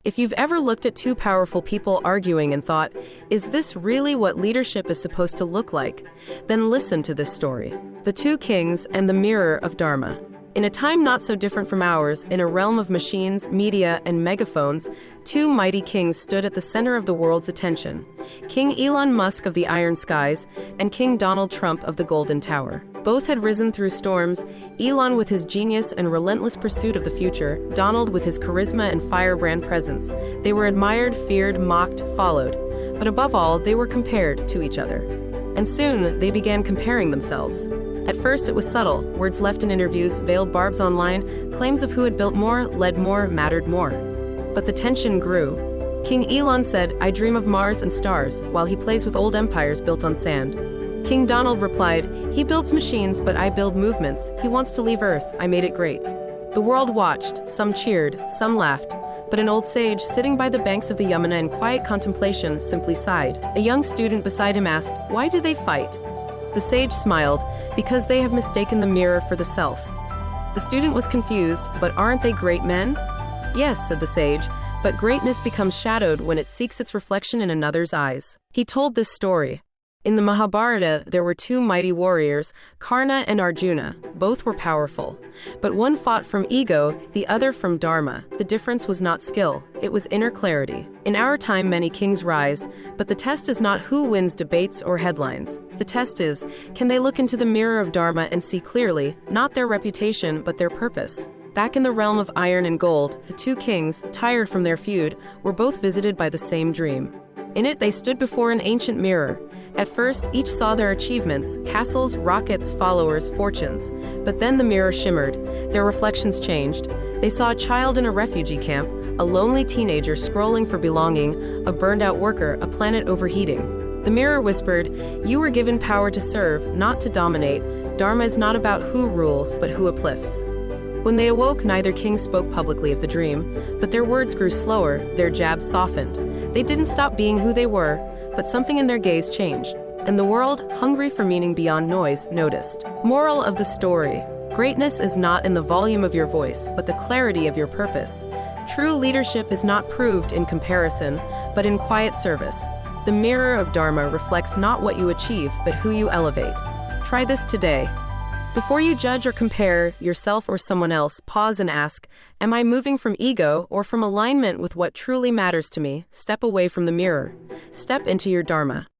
If you've ever looked at two powerful people arguing and thought, is this really what leadership is supposed to look like? Then listen to this story. The Two Kings and the Mirror of Dharma. In a time not so different from ours, in a realm of machines, media, and megaphones, two mighty kings stood at the center of the world's attention. King Elon Musk of the Iron Skies and King Donald Trump of the Golden Tower. Both had risen through storms, Elon with his genius and relentless pursuit of the future, Donald with his charisma and firebrand presence. They were admired, feared, mocked, followed. But above all, they were compared to each other. And soon, they began comparing themselves. At first, it was subtle, words left in interviews, veiled barbs online, claims of who had built more, led more, mattered more. But the tension grew. King Elon said, "I dream of Mars and stars," while he plays with old empires built on sand. King Donald replied, "He builds machines, but I build movements. He wants to leave Earth, I made it great." The world watched, some cheered, some laughed. But an old sage, sitting by the banks of the Yamuna in quiet contemplation, simply sighed. A young student beside him asked, "Why do they fight?" The sage smiled, "Because they have mistaken the mirror for the self." The student was confused, "But aren't they great men?" "Yes," said the sage, "but greatness becomes shadowed when it seeks its reflection in another's eyes." He told this story. In the Mahabharata, there were two mighty warriors, Karna and Arjuna. Both were powerful. But one fought from ego, the other from Dharma. The difference was not skill, it was inner clarity. In our time, many kings rise, but the test is not who wins debates or headlines. The test is, can they look into the mirror of Dharma and see clearly, not their reputation, but their purpose? Back in the realm of iron and gold, the two kings, tired from their feud, were both visited by the same dream. In it, they stood before an ancient mirror. At first, each saw their achievements, castles, rockets, followers, fortunes. But then the mirror shimmered. Their reflections changed. They saw a child in a refugee camp, a lonely teenager scrolling for belonging, a burned-out worker, a planet overheating. The mirror whispered, "You were given power to serve, not to dominate. Dharma is not about who rules, but who uplifts." When they awoke, neither king spoke publicly of the dream, but their words grew slower, their jabs softened. They didn't stop being who they were, but something in their gaze changed. And the world, hungry for meaning beyond noise, noticed. Moral of the story: greatness is not in the volume of your voice, but the clarity of your purpose. True leadership is not proved in comparison, but in quiet service. The mirror of Dharma reflects not what you achieve, but who you elevate. Try this today. Before you judge or compare yourself or someone else, pause and ask, am I moving from ego or from alignment with what truly matters to me? Step away from the mirror. Step into your Dharma.